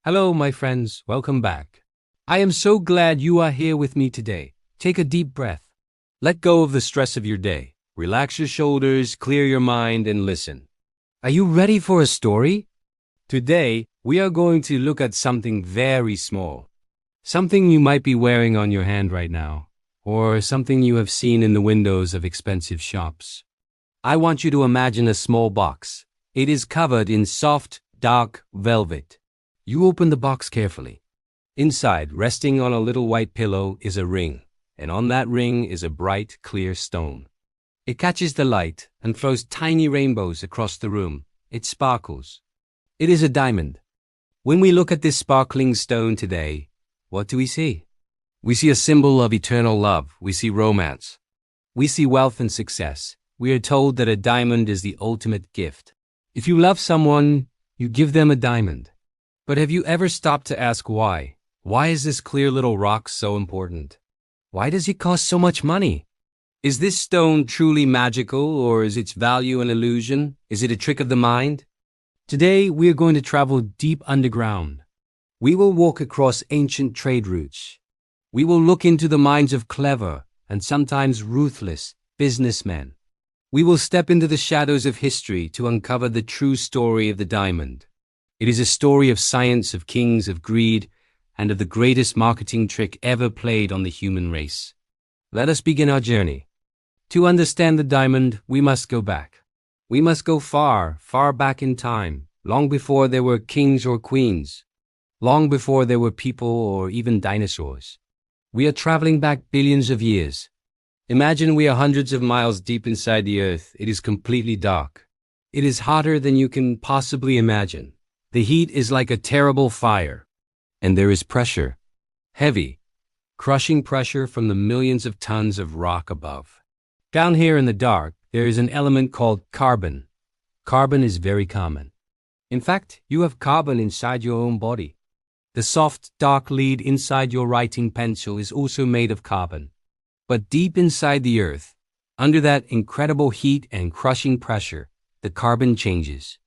Hello, my friends. Welcome back. I am so glad you are here with me today. Take a deep breath. Let go of the stress of your day. Relax your shoulders, clear your mind, and listen. Are you ready for a story? Today, we are going to look at something very small. Something you might be wearing on your hand right now, or something you have seen in the windows of expensive shops. I want you to imagine a small box. It is covered in soft, dark velvet. You open the box carefully. Inside, resting on a little white pillow, is a ring, and on that ring is a bright, clear stone. It catches the light and throws tiny rainbows across the room. It sparkles. It is a diamond. When we look at this sparkling stone today, what do we see? We see a symbol of eternal love. We see romance. We see wealth and success. We are told that a diamond is the ultimate gift. If you love someone, you give them a diamond. But have you ever stopped to ask why? Why is this clear little rock so important? Why does it cost so much money? Is this stone truly magical, or is its value an illusion? Is it a trick of the mind? Today, we are going to travel deep underground. We will walk across ancient trade routes. We will look into the minds of clever and sometimes ruthless businessmen. We will step into the shadows of history to uncover the true story of the diamond. It is a story of science, of kings, of greed, and of the greatest marketing trick ever played on the human race. Let us begin our journey. To understand the diamond, we must go back. We must go far, far back in time, long before there were kings or queens, long before there were people or even dinosaurs. We are traveling back billions of years. Imagine we are hundreds of miles deep inside the earth. It is completely dark. It is hotter than you can possibly imagine. The heat is like a terrible fire. And there is pressure. Heavy, crushing pressure from the millions of tons of rock above. Down here in the dark, there is an element called carbon. Carbon is very common. In fact, you have carbon inside your own body. The soft, dark lead inside your writing pencil is also made of carbon. But deep inside the earth, under that incredible heat and crushing pressure, the carbon changes.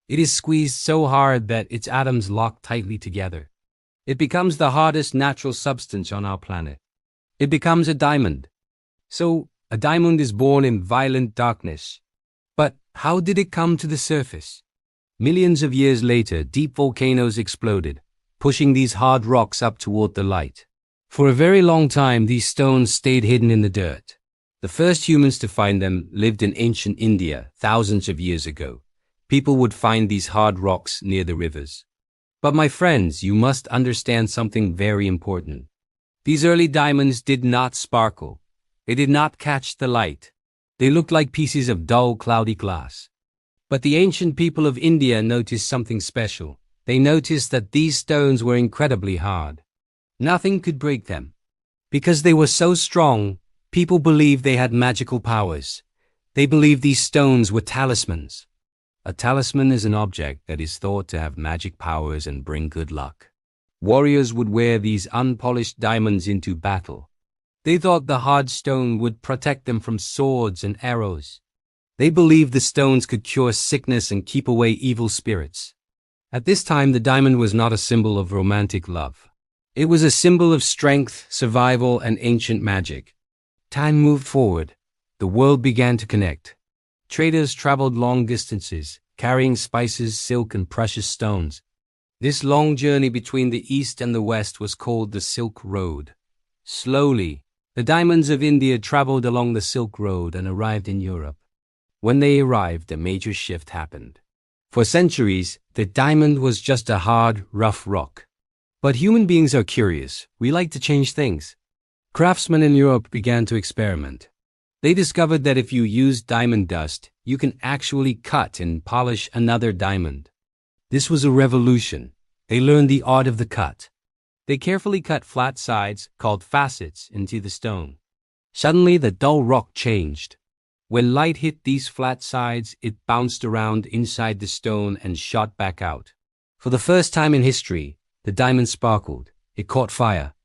It is squeezed so hard that its atoms lock tightly together. It becomes the hardest natural substance on our planet. It becomes a diamond. So, a diamond is born in violent darkness. But how did it come to the surface? Millions of years later, deep volcanoes exploded, pushing these hard rocks up toward the light. For a very long time, these stones stayed hidden in the dirt. The first humans to find them lived in ancient India thousands of years ago. People would find these hard rocks near the rivers. But my friends, you must understand something very important. These early diamonds did not sparkle. They did not catch the light. They looked like pieces of dull, cloudy glass. But the ancient people of India noticed something special. They noticed that these stones were incredibly hard. Nothing could break them. Because they were so strong, people believed they had magical powers. They believed these stones were talismans. A talisman is an object that is thought to have magic powers and bring good luck. Warriors would wear these unpolished diamonds into battle. They thought the hard stone would protect them from swords and arrows. They believed the stones could cure sickness and keep away evil spirits. At this time, the diamond was not a symbol of romantic love. It was a symbol of strength, survival, and ancient magic. Time moved forward. The world began to connect. Traders traveled long distances, carrying spices, silk, and precious stones. This long journey between the East and the West was called the Silk Road. Slowly, the diamonds of India traveled along the Silk Road and arrived in Europe. When they arrived, a major shift happened. For centuries, the diamond was just a hard, rough rock. But human beings are curious. We like to change things. Craftsmen in Europe began to experiment. They discovered that if you use diamond dust, you can actually cut and polish another diamond. This was a revolution. They learned the art of the cut. They carefully cut flat sides, called facets, into the stone. Suddenly, the dull rock changed. When light hit these flat sides, it bounced around inside the stone and shot back out. For the first time in history, the diamond sparkled. It caught fire.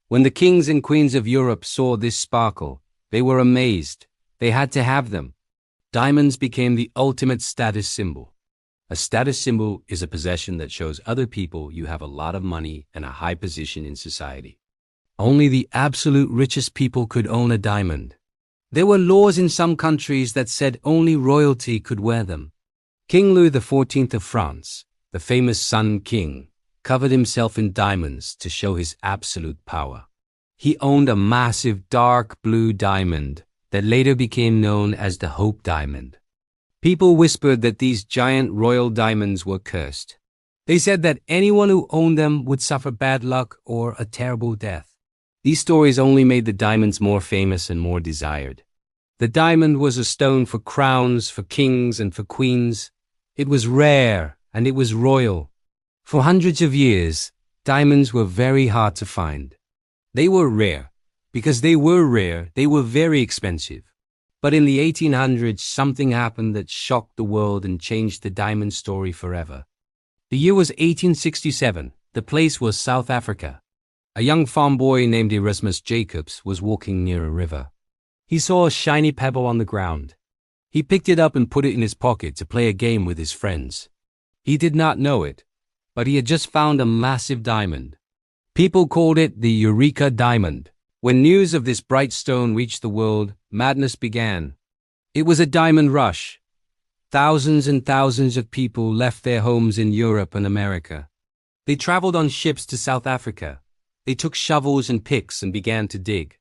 When the kings and queens of Europe saw this sparkle, they were amazed. They had to have them. Diamonds became the ultimate status symbol. A status symbol is a possession that shows other people you have a lot of money and a high position in society. Only the absolute richest people could own a diamond. There were laws in some countries that said only royalty could wear them. King Louis XIV of France, the famous Sun King, covered himself in diamonds to show his absolute power. He owned a massive dark blue diamond that later became known as the Hope Diamond. People whispered that these giant royal diamonds were cursed. They said that anyone who owned them would suffer bad luck or a terrible death. These stories only made the diamonds more famous and more desired. The diamond was a stone for crowns, for kings, and for queens. It was rare and it was royal. For hundreds of years, diamonds were very hard to find. They were rare. Because they were rare, they were very expensive. But in the 1800s, something happened that shocked the world and changed the diamond story forever. The year was 1867. The place was South Africa. A young farm boy named Erasmus Jacobs was walking near a river. He saw a shiny pebble on the ground. He picked it up and put it in his pocket to play a game with his friends. He did not know it, but he had just found a massive diamond. People called it the Eureka Diamond. When news of this bright stone reached the world, madness began. It was a diamond rush. Thousands and thousands of people left their homes in Europe and America. They traveled on ships to South Africa. They took shovels and picks and began to dig.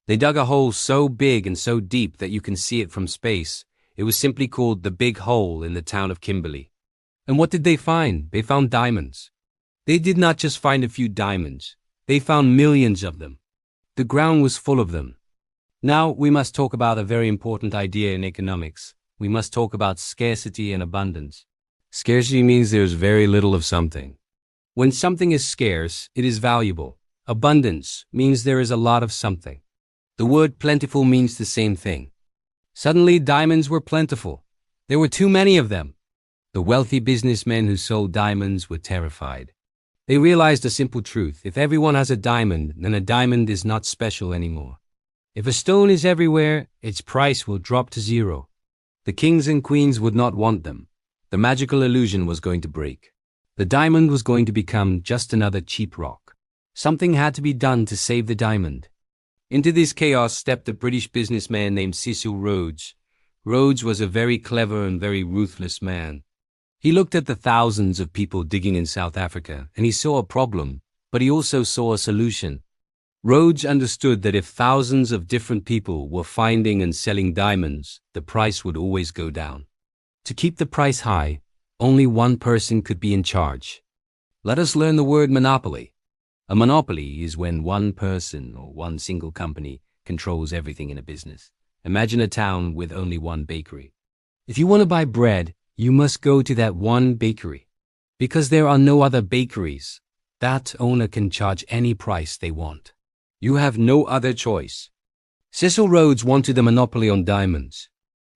They dug a hole so big and so deep that you can see it from space. It was simply called the Big Hole in the town of Kimberley. And what did they find? They found diamonds. They did not just find a few diamonds. They found millions of them. The ground was full of them. Now we must talk about a very important idea in economics. We must talk about scarcity and abundance. Scarcity means there's very little of something. When something is scarce, it is valuable. Abundance means there is a lot of something. The word plentiful means the same thing. Suddenly, diamonds were plentiful. There were too many of them. The wealthy businessmen who sold diamonds were terrified. They realized a simple truth. If everyone has a diamond, then a diamond is not special anymore. If a stone is everywhere, its price will drop to zero. The kings and queens would not want them. The magical illusion was going to break. The diamond was going to become just another cheap rock. Something had to be done to save the diamond. Into this chaos stepped a British businessman named Cecil Rhodes. Rhodes was a very clever and very ruthless man. He looked at the thousands of people digging in South Africa, and he saw a problem, but he also saw a solution. Rhodes understood that if thousands of different people were finding and selling diamonds, the price would always go down. To keep the price high, only one person could be in charge. Let us learn the word monopoly. A monopoly is when one person or one single company controls everything in a business. Imagine a town with only one bakery. If you want to buy bread, you must go to that one bakery. Because there are no other bakeries, that owner can charge any price they want. You have no other choice. Cecil Rhodes wanted a monopoly on diamonds.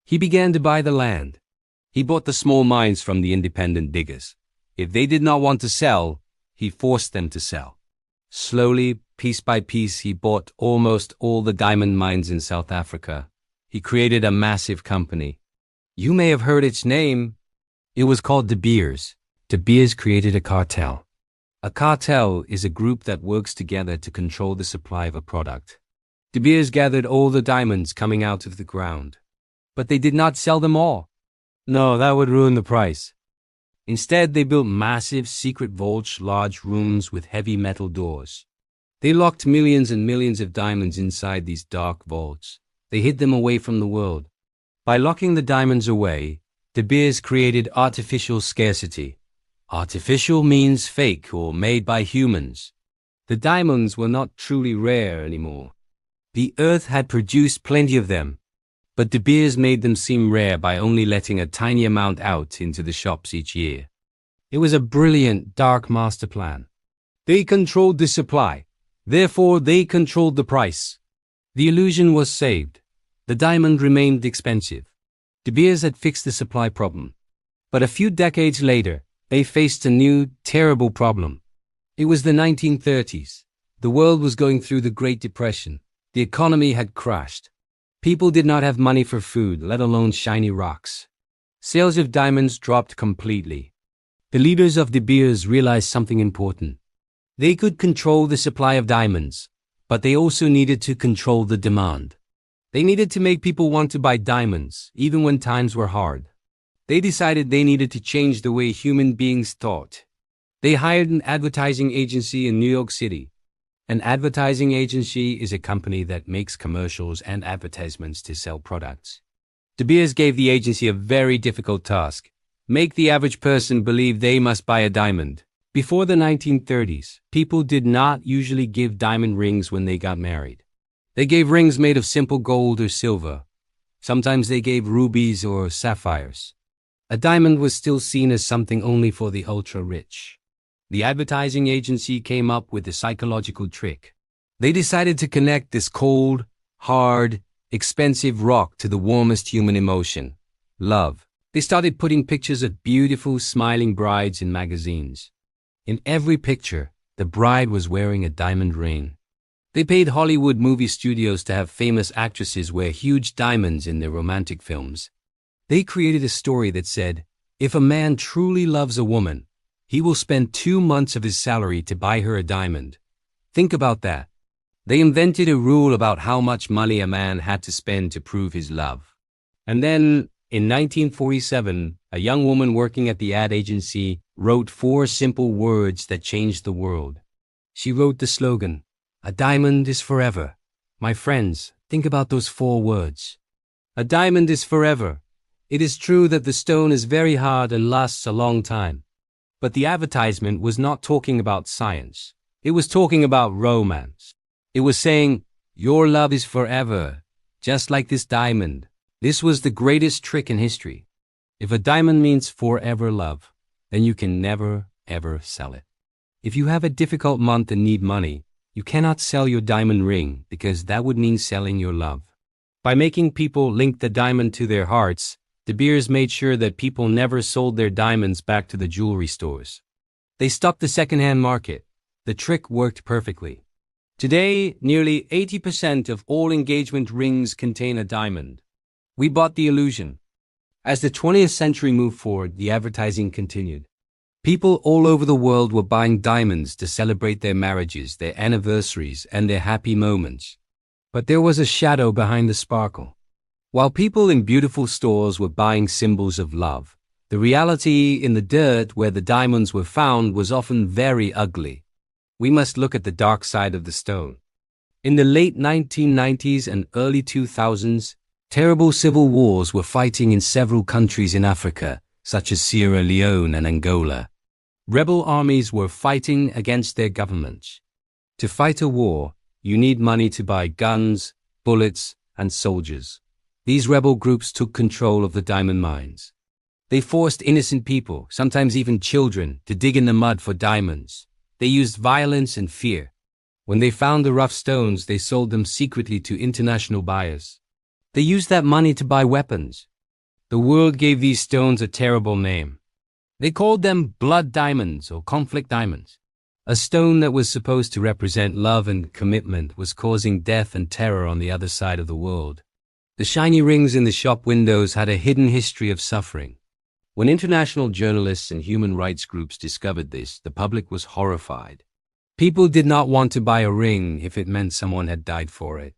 He began to buy the land. He bought the small mines from the independent diggers. If they did not want to sell, he forced them to sell. Slowly, piece by piece, he bought almost all the diamond mines in South Africa. He created a massive company. You may have heard its name. It was called De Beers. De Beers created a cartel. A cartel is a group that works together to control the supply of a product. De Beers gathered all the diamonds coming out of the ground. But they did not sell them all. No, that would ruin the price. Instead, they built massive secret vaults, large rooms with heavy metal doors. They locked millions and millions of diamonds inside these dark vaults. They hid them away from the world. By locking the diamonds away, De Beers created artificial scarcity. Artificial means fake or made by humans. The diamonds were not truly rare anymore. The earth had produced plenty of them, but De Beers made them seem rare by only letting a tiny amount out into the shops each year. It was a brilliant, dark master plan. They controlled the supply. Therefore, they controlled the price. The illusion was saved. The diamond remained expensive. De Beers had fixed the supply problem. But a few decades later, they faced a new, terrible problem. It was the 1930s. The world was going through the Great Depression. The economy had crashed. People did not have money for food, let alone shiny rocks. Sales of diamonds dropped completely. The leaders of De Beers realized something important. They could control the supply of diamonds, but they also needed to control the demand. They needed to make people want to buy diamonds, even when times were hard. They decided they needed to change the way human beings thought. They hired an advertising agency in New York City. An advertising agency is a company that makes commercials and advertisements to sell products. De Beers gave the agency a very difficult task: make the average person believe they must buy a diamond. Before the 1930s, people did not usually give diamond rings when they got married. They gave rings made of simple gold or silver. Sometimes they gave rubies or sapphires. A diamond was still seen as something only for the ultra-rich. The advertising agency came up with a psychological trick. They decided to connect this cold, hard, expensive rock to the warmest human emotion: love. They started putting pictures of beautiful, smiling brides in magazines. In every picture, the bride was wearing a diamond ring. They paid Hollywood movie studios to have famous actresses wear huge diamonds in their romantic films. They created a story that said, if a man truly loves a woman, he will spend 2 months of his salary to buy her a diamond. Think about that. They invented a rule about how much money a man had to spend to prove his love. And then, in 1947, a young woman working at the ad agency wrote 4 simple words that changed the world. She wrote the slogan, "A diamond is forever." My friends, think about those 4 words. A diamond is forever. It is true that the stone is very hard and lasts a long time. But the advertisement was not talking about science. It was talking about romance. It was saying, your love is forever, just like this diamond. This was the greatest trick in history. If a diamond means forever love, then you can never, ever sell it. If you have a difficult month and need money, you cannot sell your diamond ring because that would mean selling your love. By making people link the diamond to their hearts, De Beers made sure that people never sold their diamonds back to the jewelry stores. They stopped the secondhand market. The trick worked perfectly. Today, nearly 80% of all engagement rings contain a diamond. We bought the illusion. As the 20th century moved forward, the advertising continued. People all over the world were buying diamonds to celebrate their marriages, their anniversaries, and their happy moments. But there was a shadow behind the sparkle. While people in beautiful stores were buying symbols of love, the reality in the dirt where the diamonds were found was often very ugly. We must look at the dark side of the stone. In the late 1990s and early 2000s, terrible civil wars were fighting in several countries in Africa, such as Sierra Leone and Angola. Rebel armies were fighting against their governments. To fight a war, you need money to buy guns, bullets, and soldiers. These rebel groups took control of the diamond mines. They forced innocent people, sometimes even children, to dig in the mud for diamonds. They used violence and fear. When they found the rough stones, they sold them secretly to international buyers. They used that money to buy weapons. The world gave these stones a terrible name. They called them blood diamonds or conflict diamonds. A stone that was supposed to represent love and commitment was causing death and terror on the other side of the world. The shiny rings in the shop windows had a hidden history of suffering. When international journalists and human rights groups discovered this, the public was horrified. People did not want to buy a ring if it meant someone had died for it.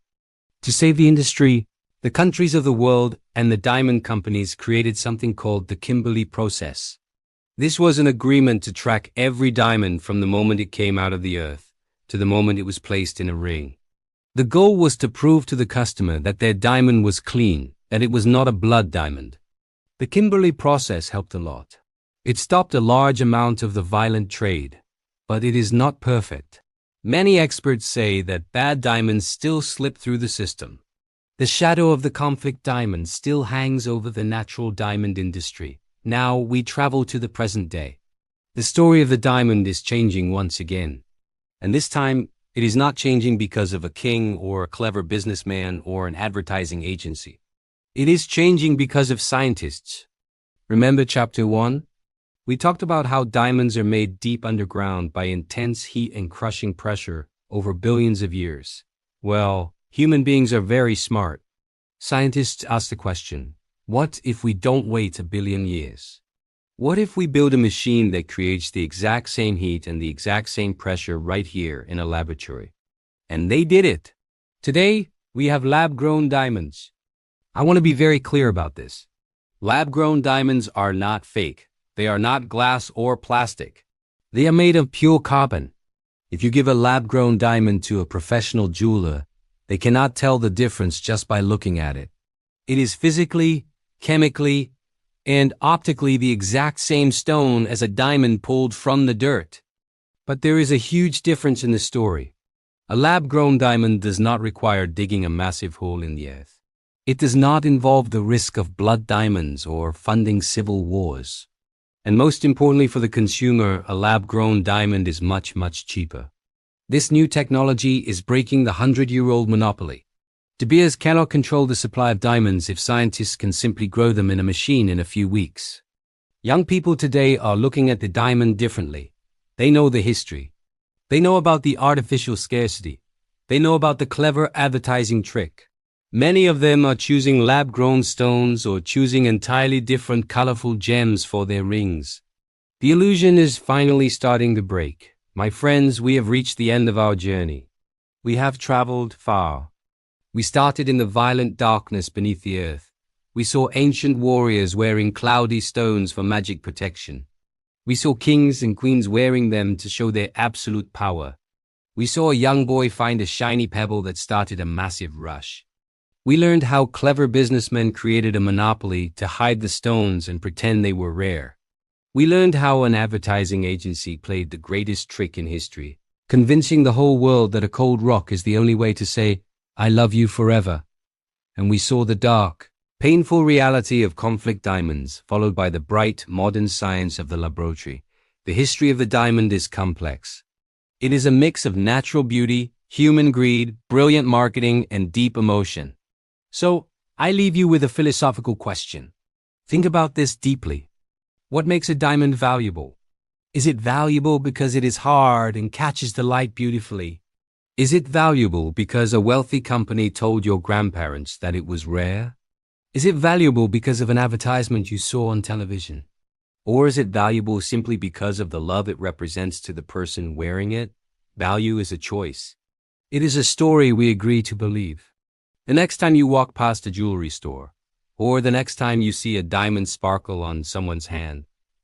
To save the industry, the countries of the world and the diamond companies created something called the Kimberley Process. This was an agreement to track every diamond from the moment it came out of the earth to the moment it was placed in a ring. The goal was to prove to the customer that their diamond was clean, that it was not a blood diamond. The Kimberley Process helped a lot. It stopped a large amount of the violent trade, but it is not perfect. Many experts say that bad diamonds still slip through the system. The shadow of the conflict diamond still hangs over the natural diamond industry. Now we travel to the present day. The story of the diamond is changing once again. And this time, it is not changing because of a king or a clever businessman or an advertising agency. It is changing because of scientists. Remember chapter 1? We talked about how diamonds are made deep underground by intense heat and crushing pressure over billions of years. Well, human beings are very smart. Scientists ask the question, what if we don't wait a billion years? What if we build a machine that creates the exact same heat and the exact same pressure right here in a laboratory? And they did it. Today, we have lab-grown diamonds. I want to be very clear about this. Lab-grown diamonds are not fake. They are not glass or plastic. They are made of pure carbon. If you give a lab-grown diamond to a professional jeweler, they cannot tell the difference just by looking at it. It is physically, chemically, and optically the exact same stone as a diamond pulled from the dirt. But there is a huge difference in the story. A lab-grown diamond does not require digging a massive hole in the earth. It does not involve the risk of blood diamonds or funding civil wars. And most importantly for the consumer, a lab-grown diamond is much, much cheaper. This new technology is breaking the 100-year-old monopoly. De Beers cannot control the supply of diamonds if scientists can simply grow them in a machine in a few weeks. Young people today are looking at the diamond differently. They know the history. They know about the artificial scarcity. They know about the clever advertising trick. Many of them are choosing lab-grown stones or choosing entirely different colorful gems for their rings. The illusion is finally starting to break. My friends, we have reached the end of our journey. We have traveled far. We started in the violent darkness beneath the earth. We saw ancient warriors wearing cloudy stones for magic protection. We saw kings and queens wearing them to show their absolute power. We saw a young boy find a shiny pebble that started a massive rush. We learned how clever businessmen created a monopoly to hide the stones and pretend they were rare. We learned how an advertising agency played the greatest trick in history, convincing the whole world that a cold rock is the only way to say, "I love you forever." And we saw the dark, painful reality of conflict diamonds, followed by the bright, modern science of the laboratory. The history of the diamond is complex. It is a mix of natural beauty, human greed, brilliant marketing, and deep emotion. So, I leave you with a philosophical question. Think about this deeply. What makes a diamond valuable? Is it valuable because it is hard and catches the light beautifully? Is it valuable because a wealthy company told your grandparents that it was rare? Is it valuable because of an advertisement you saw on television? Or is it valuable simply because of the love it represents to the person wearing it? Value is a choice. It is a story we agree to believe. The next time you walk past a jewelry store, or the next time you see a diamond sparkle on someone's hand,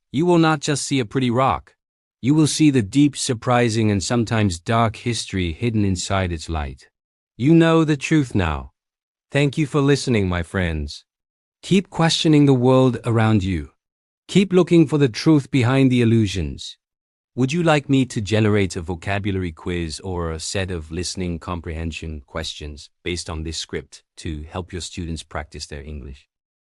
you will not just see a pretty rock. You will see the deep, surprising, and sometimes dark history hidden inside its light. You know the truth now. Thank you for listening, my friends. Keep questioning the world around you. Keep looking for the truth behind the illusions. Would you like me to generate a vocabulary quiz or a set of listening comprehension questions based on this script to help your students practice their English?